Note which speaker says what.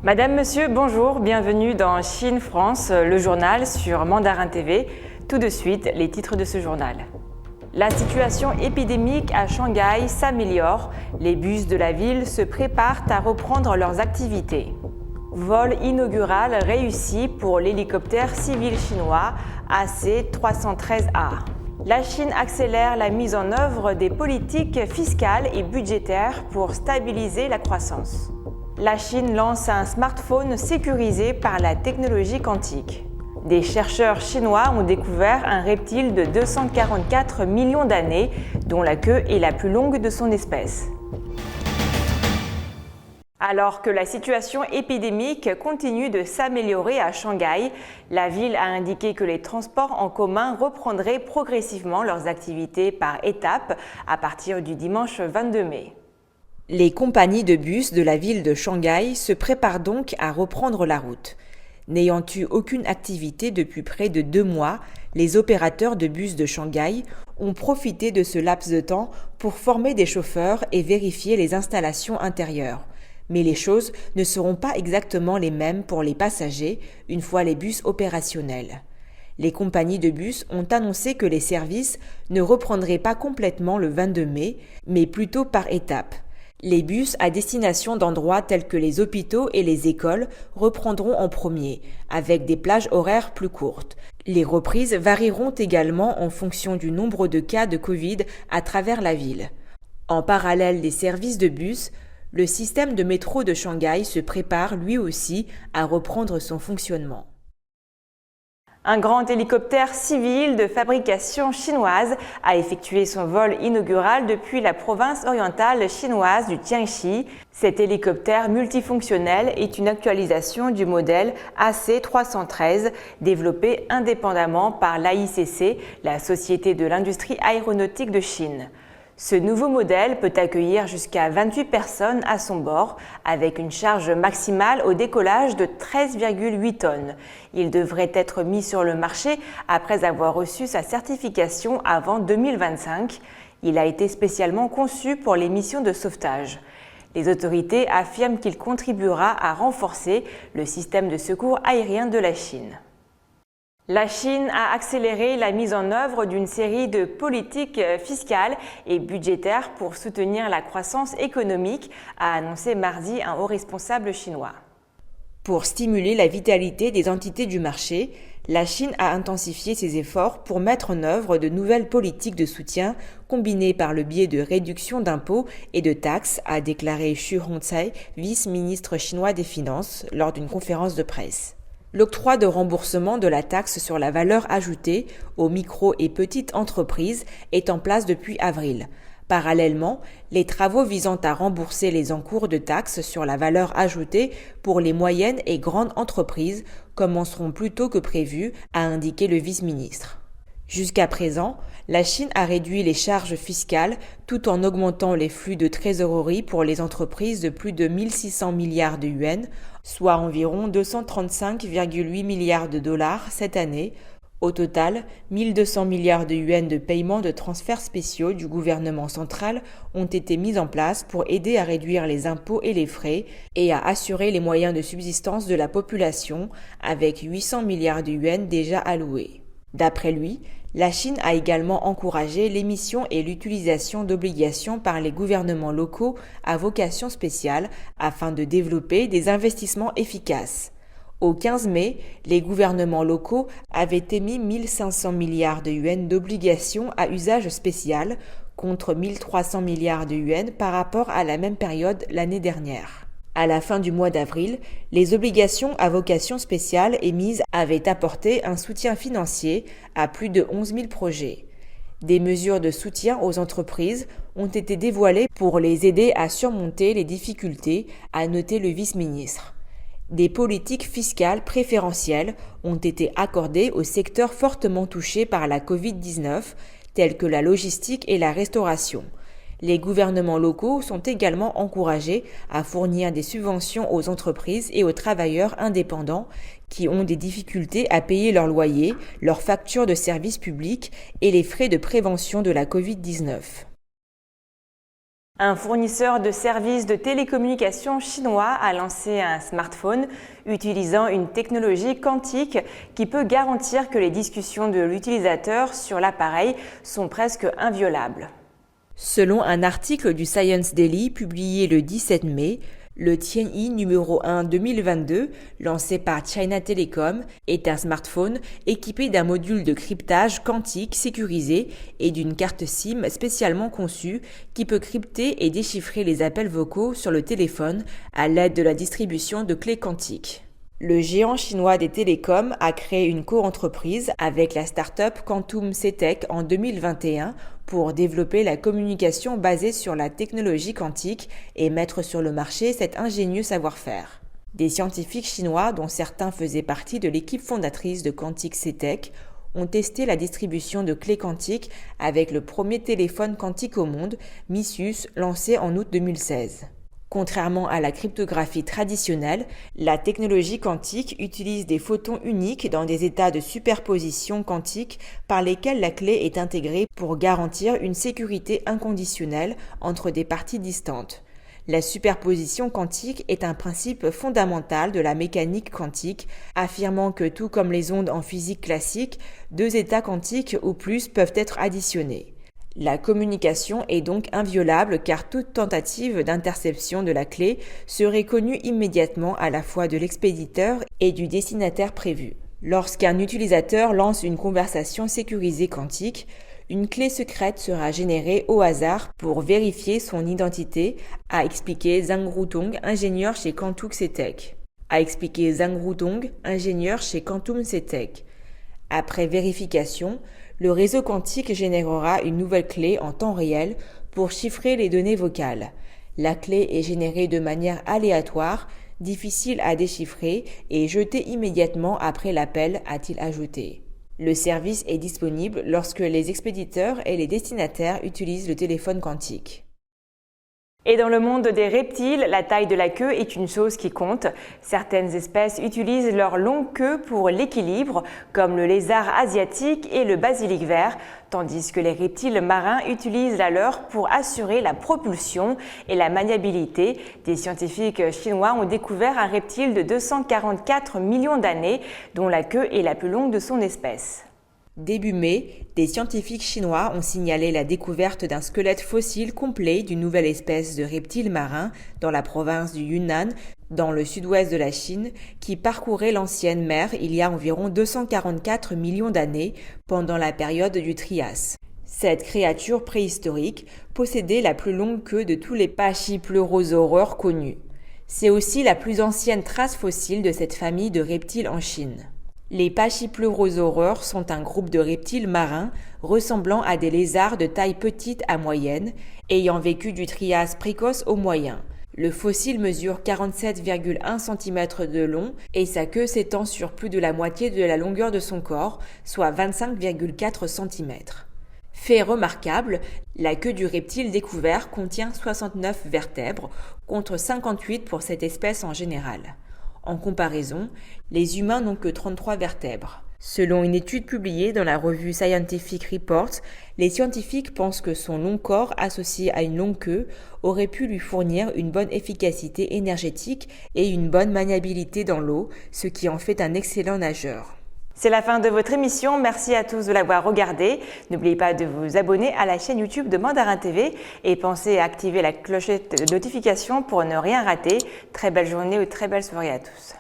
Speaker 1: Madame, Monsieur, bonjour, bienvenue dans Chine-France, le journal sur Mandarin TV. Tout de suite, les titres de ce journal. La situation épidémique à Shanghai s'améliore. Les bus de la ville se préparent à reprendre leurs activités. Vol inaugural réussi pour l'hélicoptère civil chinois AC-313A. La Chine accélère la mise en œuvre des politiques fiscales et budgétaires pour stabiliser la croissance. La Chine lance un smartphone sécurisé par la technologie quantique. Des chercheurs chinois ont découvert un reptile de 244 millions d'années, dont la queue est la plus longue de son espèce. Alors que la situation épidémique continue de s'améliorer à Shanghai, la ville a indiqué que les transports en commun reprendraient progressivement leurs activités par étapes à partir du dimanche 22 mai. Les compagnies de bus de la ville de Shanghai se préparent donc à reprendre la route. N'ayant eu aucune activité depuis près de 2 mois, les opérateurs de bus de Shanghai ont profité de ce laps de temps pour former des chauffeurs et vérifier les installations intérieures. Mais les choses ne seront pas exactement les mêmes pour les passagers une fois les bus opérationnels. Les compagnies de bus ont annoncé que les services ne reprendraient pas complètement le 22 mai, mais plutôt par étapes. Les bus à destination d'endroits tels que les hôpitaux et les écoles reprendront en premier, avec des plages horaires plus courtes. Les reprises varieront également en fonction du nombre de cas de Covid à travers la ville. En parallèle des services de bus, le système de métro de Shanghai se prépare lui aussi à reprendre son fonctionnement. Un grand hélicoptère civil de fabrication chinoise a effectué son vol inaugural depuis la province orientale chinoise du Jiangxi. Cet hélicoptère multifonctionnel est une actualisation du modèle AC-313 développé indépendamment par l'AICC, la Société de l'industrie aéronautique de Chine. Ce nouveau modèle peut accueillir jusqu'à 28 personnes à son bord, avec une charge maximale au décollage de 13,8 tonnes. Il devrait être mis sur le marché après avoir reçu sa certification avant 2025. Il a été spécialement conçu pour les missions de sauvetage. Les autorités affirment qu'il contribuera à renforcer le système de secours aérien de la Chine. La Chine a accéléré la mise en œuvre d'une série de politiques fiscales et budgétaires pour soutenir la croissance économique, a annoncé mardi un haut responsable chinois. Pour stimuler la vitalité des entités du marché, la Chine a intensifié ses efforts pour mettre en œuvre de nouvelles politiques de soutien combinées par le biais de réductions d'impôts et de taxes, a déclaré Xu Hongcai, vice-ministre chinois des Finances, lors d'une conférence de presse. L'octroi de remboursement de la taxe sur la valeur ajoutée aux micro- et petites entreprises est en place depuis avril. Parallèlement, les travaux visant à rembourser les encours de taxes sur la valeur ajoutée pour les moyennes et grandes entreprises commenceront plus tôt que prévu, a indiqué le vice-ministre. Jusqu'à présent, la Chine a réduit les charges fiscales tout en augmentant les flux de trésorerie pour les entreprises de plus de 1600 milliards de yuans, soit environ 235,8 milliards de dollars cette année. Au total, 1200 milliards de yuans de paiements de transferts spéciaux du gouvernement central ont été mis en place pour aider à réduire les impôts et les frais et à assurer les moyens de subsistance de la population, avec 800 milliards de yuans déjà alloués. D'après lui, la Chine a également encouragé l'émission et l'utilisation d'obligations par les gouvernements locaux à vocation spéciale afin de développer des investissements efficaces. Au 15 mai, les gouvernements locaux avaient émis 1500 milliards de yuans d'obligations à usage spécial contre 1300 milliards de yuans par rapport à la même période l'année dernière. À la fin du mois d'avril, les obligations à vocation spéciale émises avaient apporté un soutien financier à plus de 11 000 projets. Des mesures de soutien aux entreprises ont été dévoilées pour les aider à surmonter les difficultés, a noté le vice-ministre. Des politiques fiscales préférentielles ont été accordées aux secteurs fortement touchés par la Covid-19, tels que la logistique et la restauration. Les gouvernements locaux sont également encouragés à fournir des subventions aux entreprises et aux travailleurs indépendants qui ont des difficultés à payer leur loyer, leurs factures de services publics et les frais de prévention de la Covid-19. Un fournisseur de services de télécommunications chinois a lancé un smartphone utilisant une technologie quantique qui peut garantir que les discussions de l'utilisateur sur l'appareil sont presque inviolables. Selon un article du Science Daily publié le 17 mai, le Tianyi numéro 1 2022, lancé par China Telecom, est un smartphone équipé d'un module de cryptage quantique sécurisé et d'une carte SIM spécialement conçue qui peut crypter et déchiffrer les appels vocaux sur le téléphone à l'aide de la distribution de clés quantiques. Le géant chinois des télécoms a créé une co-entreprise avec la start-up Quantum CTech en 2021 pour développer la communication basée sur la technologie quantique et mettre sur le marché cet ingénieux savoir-faire. Des scientifiques chinois, dont certains faisaient partie de l'équipe fondatrice de Quantic CTech, ont testé la distribution de clés quantiques avec le premier téléphone quantique au monde, Missus, lancé en août 2016. Contrairement à la cryptographie traditionnelle, la technologie quantique utilise des photons uniques dans des états de superposition quantique par lesquels la clé est intégrée pour garantir une sécurité inconditionnelle entre des parties distantes. La superposition quantique est un principe fondamental de la mécanique quantique, affirmant que tout comme les ondes en physique classique, deux états quantiques ou plus peuvent être additionnés. La communication est donc inviolable car toute tentative d'interception de la clé serait connue immédiatement à la fois de l'expéditeur et du destinataire prévu. Lorsqu'un utilisateur lance une conversation sécurisée quantique, une clé secrète sera générée au hasard pour vérifier son identité, a expliqué Zhang Rutong, ingénieur chez Quantum CTech. Après vérification, le réseau quantique générera une nouvelle clé en temps réel pour chiffrer les données vocales. La clé est générée de manière aléatoire, difficile à déchiffrer et jetée immédiatement après l'appel, a-t-il ajouté. Le service est disponible lorsque les expéditeurs et les destinataires utilisent le téléphone quantique. Et dans le monde des reptiles, la taille de la queue est une chose qui compte. Certaines espèces utilisent leur longue queue pour l'équilibre, comme le lézard asiatique et le basilic vert, tandis que les reptiles marins utilisent la leur pour assurer la propulsion et la maniabilité. Des scientifiques chinois ont découvert un reptile de 244 millions d'années, dont la queue est la plus longue de son espèce. Début mai, des scientifiques chinois ont signalé la découverte d'un squelette fossile complet d'une nouvelle espèce de reptile marin dans la province du Yunnan, dans le sud-ouest de la Chine, qui parcourait l'ancienne mer il y a environ 244 millions d'années pendant la période du Trias. Cette créature préhistorique possédait la plus longue queue de tous les pachypleurosaures connus. C'est aussi la plus ancienne trace fossile de cette famille de reptiles en Chine. Les pachypleurosaures sont un groupe de reptiles marins ressemblant à des lézards de taille petite à moyenne, ayant vécu du Trias précoce au moyen. Le fossile mesure 47,1 cm de long et sa queue s'étend sur plus de la moitié de la longueur de son corps, soit 25,4 cm. Fait remarquable, la queue du reptile découvert contient 69 vertèbres, contre 58 pour cette espèce en général. En comparaison, les humains n'ont que 33 vertèbres. Selon une étude publiée dans la revue Scientific Reports, les scientifiques pensent que son long corps associé à une longue queue aurait pu lui fournir une bonne efficacité énergétique et une bonne maniabilité dans l'eau, ce qui en fait un excellent nageur. C'est la fin de votre émission, merci à tous de l'avoir regardée. N'oubliez pas de vous abonner à la chaîne YouTube de Mandarin TV et pensez à activer la clochette de notification pour ne rien rater. Très belle journée ou très belle soirée à tous.